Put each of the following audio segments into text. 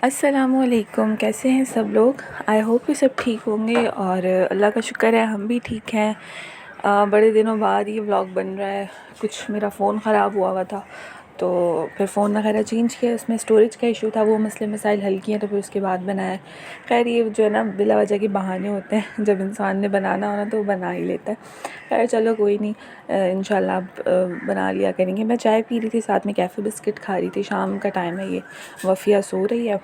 अस्सलामुअलैकुम, कैसे हैं सब लोग। आई होप कि सब ठीक होंगे और अल्लाह का शुक्र है हम भी ठीक हैं। बड़े दिनों बाद ये व्लॉग बन रहा है। कुछ मेरा फ़ोन ख़राब हुआ था तो फिर फ़ोन वगैरह चेंज किया, उसमें स्टोरेज का इशू था, वो मसले मसाइल हल किए तो फिर उसके बाद बनाया। खैर ये जो है ना बिला वजह के बहाने होते हैं, जब इंसान ने बनाना हो ना तो वो बना ही लेता है। खैर चलो कोई नहीं, इंशाल्लाह अब बना लिया करेंगे। मैं चाय पी रही थी, साथ में कैफ़े बिस्किट खा रही थी। शाम का टाइम है, ये वफ़िया सो रही है।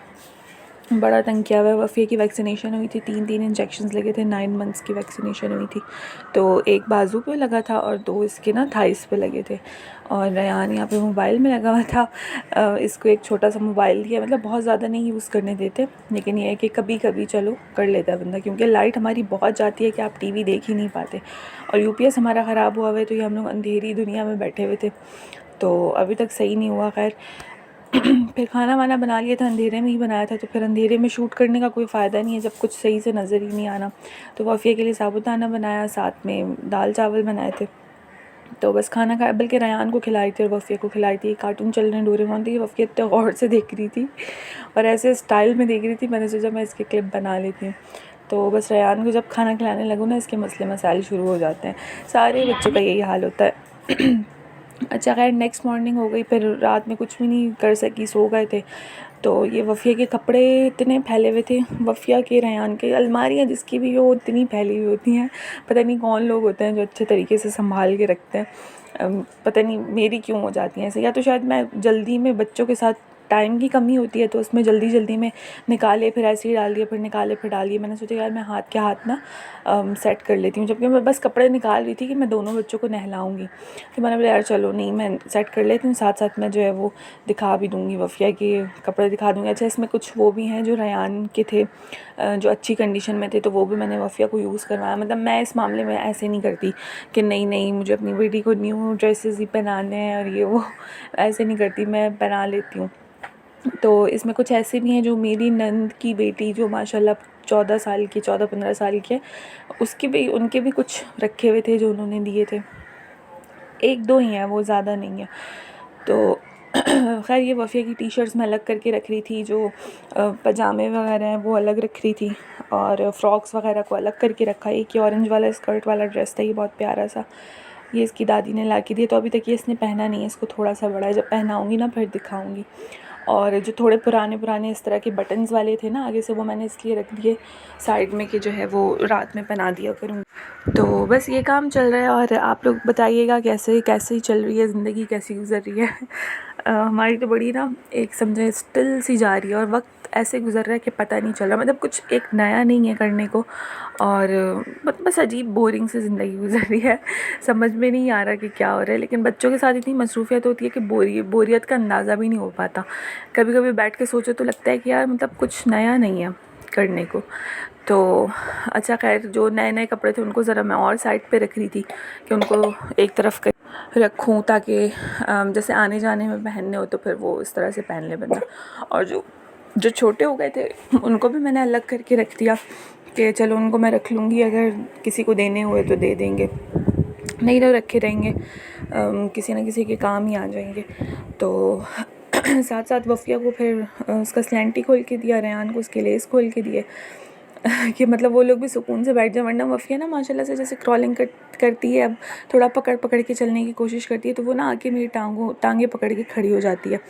बड़ा तंग किया हुआ है। वफ़िया की वैक्सीनेशन हुई थी, 3 इंजेक्शंस लगे थे। 9 मंथ्स की वैक्सीनेशन हुई थी, तो एक बाजू पे लगा था और 2 इसके ना थाइस पे लगे थे। और रेयान यहाँ पे मोबाइल में लगा हुआ था। इसको एक छोटा सा मोबाइल दिया, मतलब बहुत ज़्यादा नहीं यूज़ करने देते, लेकिन ये है कि कभी कभी चलो कर लेता है बंदा, क्योंकि लाइट हमारी बहुत जाती है कि आप टीवी देख ही नहीं पाते। और यूपीएस हमारा ख़राब हुआ है, तो ये हम लोग अंधेरी दुनिया में बैठे हुए थे, तो अभी तक सही नहीं हुआ। खैर फिर खाना वाना बना लिया था, अंधेरे में ही बनाया था, तो फिर अंधेरे में शूट करने का कोई फ़ायदा नहीं है जब कुछ सही से नज़र ही नहीं आना। तो वफ़िया के लिए साबुदाना बनाया, साथ में दाल चावल बनाए थे। तो बस खाना खाया, बल्कि रेयान को खिलाई थी और वफ़िया को खिलाई थी। कार्टून चल रहे हैं डोरेमोन, तो वफ़िया इतने गौर से देख रही थी और ऐसे स्टाइल में देख रही थी, मैंने सोचा मैं इसके क्लिप बना लेती हूँ। तो बस रेयान को जब खाना खिलाने लगूँ ना, इसके मसले मसाइल शुरू हो जाते हैं। सारे बच्चों का यही हाल होता है। अच्छा खैर नेक्स्ट मॉर्निंग हो गई, फिर रात में कुछ भी नहीं कर सकी, सो गए थे। तो ये वफ़िया के कपड़े इतने फैले हुए थे, वफ़िया के रेयान के अलमारियाँ जिसकी भी हो इतनी फैली हुई होती हैं। पता नहीं कौन लोग होते हैं जो अच्छे तरीके से संभाल के रखते हैं। पता नहीं मेरी क्यों हो जाती हैं ऐसे, या तो शायद मैं जल्दी में, बच्चों के साथ टाइम की कमी होती है तो उसमें जल्दी जल्दी में निकाले फिर ऐसे ही डाल दिया, फिर निकाले फिर डाल दिए। मैंने सोचा यार मैं हाथ के हाथ ना सेट कर लेती हूँ, जबकि मैं बस कपड़े निकाल रही थी कि मैं दोनों बच्चों को नहलाऊँगी। तो मैंने बोला यार चलो नहीं, मैं सेट कर लेती हूँ, साथ साथ मैं जो है वो दिखा भी दूँगी, वफ़िया के कपड़े दिखा दूँगी। अच्छा इसमें कुछ वो भी हैं जो रेयान के थे, जो अच्छी कंडीशन में थे, तो वो भी मैंने वफ़िया को यूज़ करवाया। मतलब मैं इस मामले में ऐसे नहीं करती कि नहीं नहीं मुझे अपनी बेटी को न्यू ड्रेसेस ही पहनाने हैं और ये वो, ऐसे नहीं करती, मैं पहना लेती हूँ। तो इसमें कुछ ऐसे भी हैं जो मेरी नंद की बेटी जो माशाल्लाह 14 साल की, 14-15 साल की है, उसके भी, उनके भी कुछ रखे हुए थे जो उन्होंने दिए थे। 1-2 ही हैं वो, ज़्यादा नहीं है। तो खैर ये वफ़िया की टी शर्ट्स मैं अलग करके रख रही थी, जो पजामे वगैरह हैं वो अलग रख रही थी, और फ्रॉक्स वगैरह को अलग करके रखा। एक ये ऑरेंज वाला स्कर्ट वाला ड्रेस था, ये बहुत प्यारा सा, ये इसकी दादी ने ला के दिया, तो अभी तक ये इसने पहना नहीं है, इसको थोड़ा सा बड़ा है, जब पहनाऊँगी ना फिर दिखाऊँगी। और जो थोड़े पुराने पुराने इस तरह के बटन्स वाले थे ना आगे से, वो मैंने इसलिए रख दिए साइड में कि जो है वो रात में पहना दिया करूँगी। तो बस ये काम चल रहा है। और आप लोग बताइएगा कैसे कैसे चल रही है ज़िंदगी, कैसी गुजर रही है। हमारी तो बड़ी ना एक समझे स्टिल सी जा रही है, और वक्त ऐसे गुजर रहा है कि पता नहीं चल रहा, मतलब कुछ एक नया नहीं है करने को, और बस अजीब बोरिंग सी ज़िंदगी गुजर रही है। समझ में नहीं आ रहा कि क्या हो रहा है, लेकिन बच्चों के साथ इतनी मसरूफ़ियत होती है कि बोरियत का अंदाज़ा भी नहीं हो पाता। कभी कभी बैठ के सोचो तो लगता है कि यार मतलब कुछ नया नहीं है करने को। तो अच्छा खैर जो नए नए कपड़े थे उनको ज़रा मैं और साइड पे रख रही थी कि उनको एक तरफ कर रखूँ, ताकि जैसे आने जाने में पहनने हो तो फिर वो इस तरह से पहन ले बंदा। और जो जो छोटे हो गए थे उनको भी मैंने अलग करके रख दिया कि चलो उनको मैं रख लूँगी, अगर किसी को देने हुए तो दे देंगे, नहीं तो रखे रहेंगे, किसी न किसी के काम ही आ जाएंगे। तो साथ साथ वफ़िया को फिर उसका स्लैंटी खोल के दिया, रेयान को उसके लेस खोल के दिए, कि मतलब वो लोग भी सुकून से बैठ जाए। वरना वफ़िया ना माशाल्लाह से जैसे क्रॉलिंग करती है, अब थोड़ा पकड़ पकड़ के चलने की कोशिश करती है, तो वो ना आके मेरी टांगें पकड़ के खड़ी हो जाती है।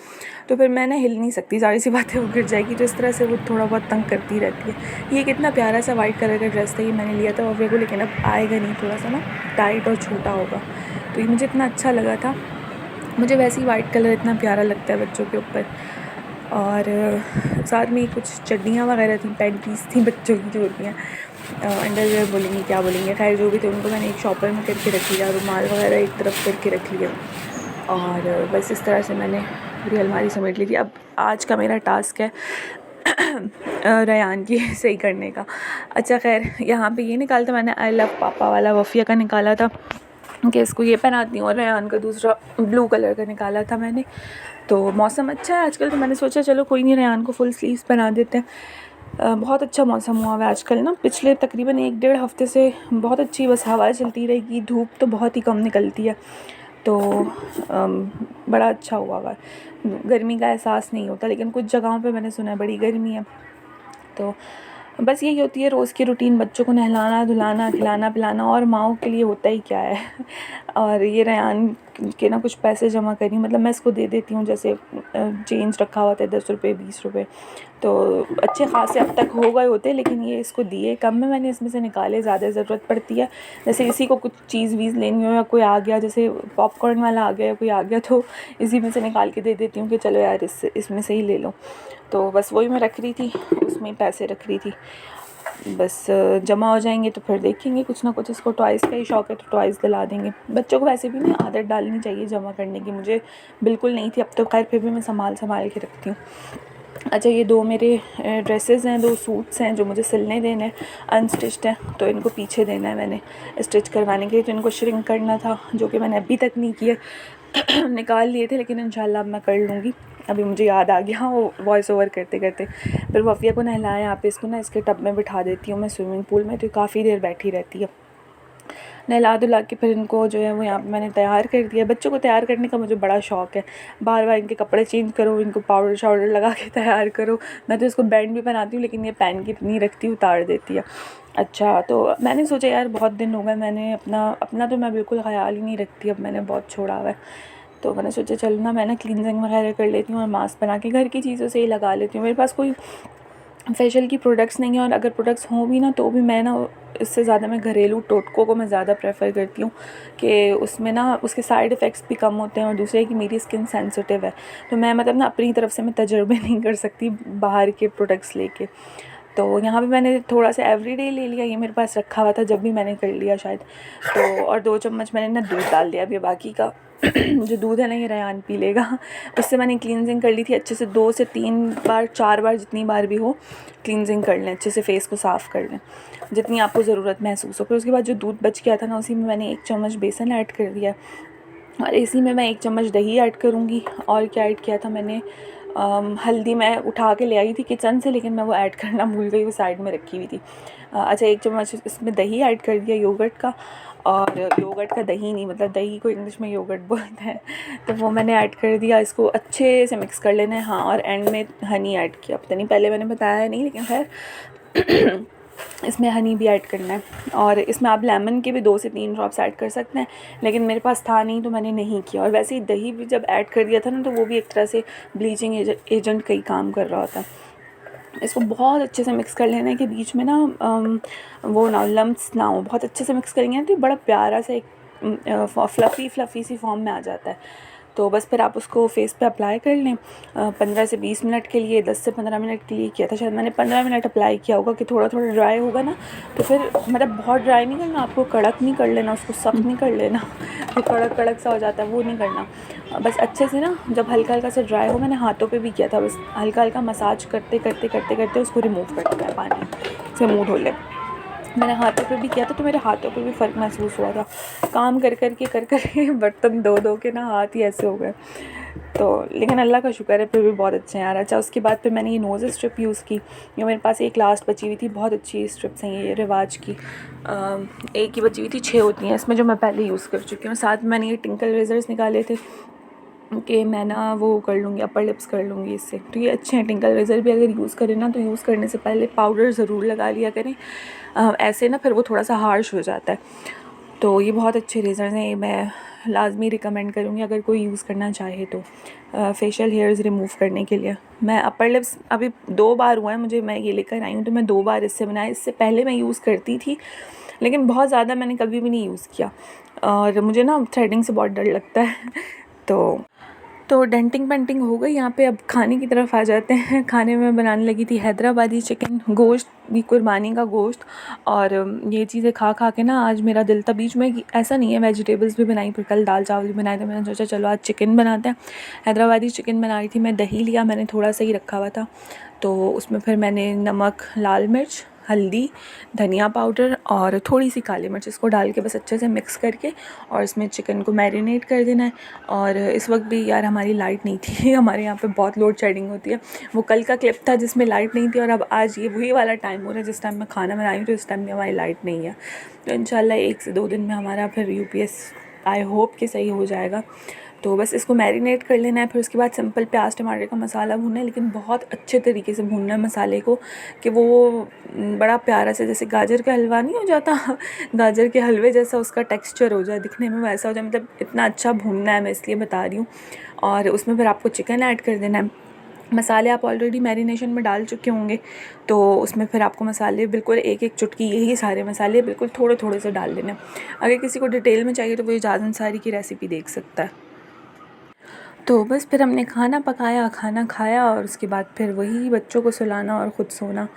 तो फिर मैं ना हिल नहीं सकती, ज़ाहिर सी बात है वो गिर जाएगी, तो इस तरह से वो थोड़ा बहुत तंग करती रहती है। ये कितना प्यारा सा वाइट कलर का ड्रेस था, ये मैंने लिया था वफ़िया को, लेकिन अब आएगा नहीं, थोड़ा सा ना टाइट और छोटा होगा। तो ये मुझे इतना अच्छा लगा था, मुझे वैसे ही वाइट कलर इतना प्यारा लगता है बच्चों के ऊपर। और साथ में कुछ चड्डियाँ वगैरह थी, पैंटीज़ थी बच्चों की जो होती हैं, अंडरवियर बोलेंगे क्या बोलेंगे, खैर जो भी थे उनको मैंने एक शॉपर में करके रख लिया, रुमाल वगैरह एक तरफ करके रख लिया, और बस इस तरह से मैंने पूरी अलमारी समेट ली थी। अब आज का मेरा टास्क है रेयान की सही करने का। अच्छा खैर यहाँ पे ये निकाला था मैंने, आई लव पापा वाला वफ़िया का निकाला था कि इसको ये पहनाती हूँ, और रेयान का दूसरा ब्लू कलर का निकाला था मैंने। तो मौसम अच्छा है आजकल, तो मैंने सोचा चलो कोई नहीं, रेयान को फुल स्लीव्स पहना देते हैं। बहुत अच्छा मौसम हुआ है आजकल ना, पिछले तकरीबन 1-1.5 हफ़्ते से बहुत अच्छी बस हवा चलती रहेगी, धूप तो बहुत ही कम निकलती है। तो बड़ा अच्छा हुआ हुआ। गर्मी का एहसास नहीं होता, लेकिन कुछ जगहों पे मैंने सुना है बड़ी गर्मी है। तो बस यही होती है रोज़ की रूटीन, बच्चों को नहलाना धुलाना खिलाना पिलाना, और माँओं के लिए होता ही क्या है। और ये रेयान के ना कुछ पैसे जमा करी, मतलब मैं इसको दे देती हूँ, जैसे चेंज रखा हुआ था 10 रुपये 20 रुपये, तो अच्छे खासे अब तक हो गए होते, लेकिन ये इसको दिए कम में, मैंने इसमें से निकाले, ज़्यादा ज़रूरत पड़ती है। जैसे इसी को कुछ चीज़ वीज़ लेनी हो या कोई आ गया, जैसे पॉपकॉर्न वाला आ गया या कोई आ गया, तो इसी में से निकाल के दे देती हूँ कि चलो यार इसमें से ही ले लो। तो बस वही मैं रख रही थी, उसमें पैसे रख रही थी। बस जमा हो जाएंगे तो फिर देखेंगे कुछ ना कुछ। इसको टॉयज़ का ही शौक़ है तो टॉयज़ दिला देंगे। बच्चों को वैसे भी ना आदत डालनी चाहिए जमा करने की, मुझे बिल्कुल नहीं थी, अब तो खैर फिर भी मैं संभाल के रखती हूँ। अच्छा, ये 2 मेरे ड्रेसेस हैं, 2 सूट्स हैं जो मुझे सिलने देने हैं, अनस्टिच्ड हैं, तो इनको पीछे देना है मैंने स्टिच करवाने के लिए। तो इनको श्रिंक करना था, जो कि मैंने अभी तक नहीं किया। निकाल लिए थे, लेकिन इंशाल्लाह अब मैं कर लूँगी। अभी मुझे याद आ गया वो वॉइस ओवर करते करते। फिर वफ़िया को नहलाया, यहाँ पे इसको ना इसके टब में बिठा देती हूँ मैं स्विमिंग पूल में, तो काफ़ी देर बैठी रहती है। नहला धुला के फिर इनको जो है वो यहाँ पे मैंने तैयार कर दिया। बच्चों को तैयार करने का मुझे बड़ा शौक़ है, बार बार इनके कपड़े चेंज करो, इनको पाउडर शाउडर लगा के तैयार करो। मैं तो इसको बैंड भी पहनाती हूँ, लेकिन ये पहन के नहीं रखती, उतार देती है। अच्छा, तो मैंने सोचा यार बहुत दिन हो गए, मैंने अपना तो मैं बिल्कुल ख़याल ही नहीं रखती, अब मैंने बहुत छोड़ा हुआ है। तो मैंने सोचा चलो ना मैं ना क्लींजिंग वगैरह कर लेती हूँ और मास्क बना के घर की चीज़ों से ही लगा लेती हूँ। मेरे पास कोई फेशियल की प्रोडक्ट्स नहीं है, और अगर प्रोडक्ट्स हों भी ना तो भी मैं ना इससे ज़्यादा मैं घरेलू टोटकों को मैं ज़्यादा प्रेफर करती हूँ, कि उसमें ना उसके साइड इफ़ेक्ट्स भी कम होते हैं, और दूसरे कि मेरी स्किन सेंसिटिव है, तो मैं मतलब ना अपनी तरफ से मैं तजुर्बे नहीं कर सकती बाहर के प्रोडक्ट्स लेके। तो यहाँ पे मैंने थोड़ा सा एवरीडे ले लिया, ये मेरे पास रखा हुआ था जब भी मैंने कर लिया शायद। तो और 2 चम्मच मैंने ना दूध डाल दिया, अभी बाकी का जो दूध है ना ये रेयान पी लेगा। उससे मैंने क्लींजिंग कर ली थी अच्छे से, 2 से 3 बार 4 बार जितनी बार भी हो क्लींजिंग कर लें, अच्छे से फेस को साफ़ कर लें जितनी आपको ज़रूरत महसूस हो। फिर उसके बाद जो दूध बच गया था ना, उसी में मैंने 1 चम्मच बेसन ऐड कर दिया, और इसी में मैं 1 चम्मच दही ऐड करूँगी। और क्या ऐड किया था मैंने, हल्दी मैं उठा के ले आई थी किचन से, लेकिन मैं वो ऐड करना भूल गई, वो साइड में रखी हुई थी। अच्छा, 1 चम्मच इसमें दही ऐड कर दिया योगर्ट का, और योगर्ट का दही नहीं, मतलब दही को इंग्लिश में योगर्ट बोलते हैं, तो वो मैंने ऐड कर दिया। इसको अच्छे से मिक्स कर लेना है। हाँ, और एंड में हनी ऐड किया, पता नहीं पहले मैंने बताया नहीं, लेकिन खैर इसमें हनी भी ऐड करना है। और इसमें आप लेमन के भी 2 से 3 ड्रॉप्स ऐड कर सकते हैं, लेकिन मेरे पास था नहीं तो मैंने नहीं किया। और वैसे ही दही भी जब ऐड कर दिया था ना, तो वो भी एक तरह से ब्लीचिंग एजेंट का ही काम कर रहा होता है। इसको बहुत अच्छे से मिक्स कर लेना है कि बीच में ना वो ना लम्प्स ना हो। बहुत अच्छे से मिक्स करेंगे ना तो बड़ा प्यारा सा एक फ्लफ़ी सी फॉर्म में आ जाता है। तो बस फिर आप उसको फेस पे अप्लाई कर लें 15 से 20 मिनट के लिए। 10 से 15 मिनट के लिए किया था शायद मैंने, 15 मिनट अप्लाई किया होगा, कि थोड़ा थोड़ा ड्राई होगा ना तो फिर मतलब बहुत ड्राई नहीं करना आपको, कड़क नहीं कर लेना उसको, सख्त नहीं कर लेना तो कड़क कड़क सा हो जाता है, वो नहीं करना। बस अच्छे से ना जब हल्का हल्का से ड्राई हो, मैंने हाथों पे भी किया था, बस हल्का हल्का मसाज करते करते करते करते उसको रिमूव कर दिया, पानी से मुँह धो ले। मैंने हाथों पे भी किया था, तो मेरे हाथों पे भी फ़र्क महसूस हुआ था। काम कर के बर्तन धो धो के ना हाथ ही ऐसे हो गए। तो लेकिन अल्लाह का शुक्र है फिर भी बहुत अच्छे हैं यार। अच्छा, उसके बाद फिर मैंने ये नोज़ स्ट्रिप यूज़ की। ये मेरे पास एक लास्ट बची हुई थी, बहुत अच्छी स्ट्रिप्स हैं ये रिवाज की। एक ही बची हुई थी, 6 होती हैं इसमें, जो मैं पहले यूज़ कर चुकी हूँ। साथ में मैंने ये टिंकल रेज़र्स निकाले थे कि मैं ना वो कर लूँगी, अपर लिप्स कर लूँगी इससे। तो ये अच्छे हैं टिंकल रेज़र भी, अगर यूज़ करें ना तो यूज़ करने से पहले पाउडर ज़रूर लगा लिया करें, ऐसे ना फिर वो थोड़ा सा हार्श हो जाता है। तो ये बहुत अच्छे रेज़र्स हैं, ये मैं लाजमी रिकमेंड करूँगी अगर कोई यूज़ करना चाहे तो फेशियल हेयर्स रिमूव करने के लिए। मैं अपर लिप्स अभी 2 बार हुआ है मुझे, मैं ये लेकर आई हूँ तो मैं 2 बार इससे बनाया। इससे पहले मैं यूज़ करती थी, लेकिन बहुत ज़्यादा मैंने कभी भी नहीं यूज़ किया, और मुझे ना थ्रेडिंग से बहुत डर लगता है। तो डेंटिंग पेंटिंग हो गई यहाँ पे। अब खाने की तरफ आ जाते हैं। खाने में बनाने लगी थी हैदराबादी चिकन, गोश्त भी कुर्बानी का गोश्त। और ये चीज़ें खा खा के ना आज मेरा दिल था, बीच में ऐसा नहीं है, वेजिटेबल्स भी बनाई, फिर कल दाल चावल भी बनाए थे। मैंने सोचा चलो आज चिकन बनाते हैं। हैदराबादी चिकन बना रही थी मैं, दही लिया मैंने, थोड़ा सा ही रखा हुआ था, तो उसमें फिर मैंने नमक, लाल मिर्च, हल्दी, धनिया पाउडर और थोड़ी सी काली मिर्च, इसको डाल के बस अच्छे से मिक्स करके और इसमें चिकन को मैरिनेट कर देना है। और इस वक्त भी यार हमारी लाइट नहीं थी हमारे यहाँ पे बहुत लोड शेडिंग होती है। वो कल का क्लिप था जिसमें लाइट नहीं थी, और अब आज ये वही वाला टाइम हो रहा है जिस टाइम मैं खाना बनाई हूँ, तो इस टाइम में हमारी लाइट नहीं है। तो इंशाल्लाह 1 से 2 दिन में हमारा फिर UPS आई होप कि सही हो जाएगा। तो बस इसको मैरिनेट कर लेना है। फिर उसके बाद सिंपल प्याज टमाटर का मसाला भूनना है, लेकिन बहुत अच्छे तरीके से भूनना है मसाले को कि वो बड़ा प्यारा से, जैसे गाजर का हलवा नहीं हो जाता गाजर के हलवे जैसा उसका टेक्सचर हो जाए, दिखने में वैसा हो जाए, मतलब इतना अच्छा भूनना है, मैं इसलिए बता रही हूँ। और उसमें फिर आपको चिकन ऐड कर देना है। मसाले आप ऑलरेडी मैरिनेशन में डाल चुके होंगे, तो उसमें फिर आपको मसाले बिल्कुल एक एक चुटकी, यही सारे मसाले बिल्कुल थोड़े थोड़े से डाल देने। अगर किसी को डिटेल में चाहिए तो वो इजाज़ अंसारी की रेसिपी देख सकता है। तो बस फिर हमने खाना पकाया, खाना खाया और उसके बाद फिर वही बच्चों को सुलाना और ख़ुद सोना।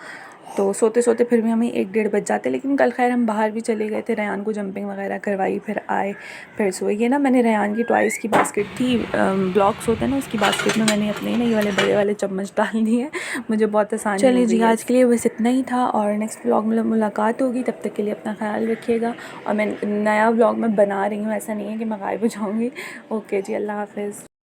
तो सोते सोते फिर भी हमें 1 डेढ़ बज जाते, लेकिन कल खैर हम बाहर भी चले गए थे, रेयान को जंपिंग वगैरह करवाई, फिर आए, फिर सोए। ये ना मैंने रेयान की टॉयज़ की बास्केट थी, ब्लॉक्स होते हैं ना, उसकी बास्केट में मैंने अपने ना ये वाले बड़े वाले चम्मच डाल दिए, मुझे बहुत आसानी हो गई। चलिए जी, आज के लिए बस इतना ही था और नेक्स्ट व्लॉग में मुलाकात होगी। तब तक के लिए अपना ख्याल रखिएगा। और मैं नया व्लॉग में बना रही हूँ, ऐसा नहीं है कि मैं गायब हो जाऊँगी। ओके जी, अल्लाह हाफ़िज़।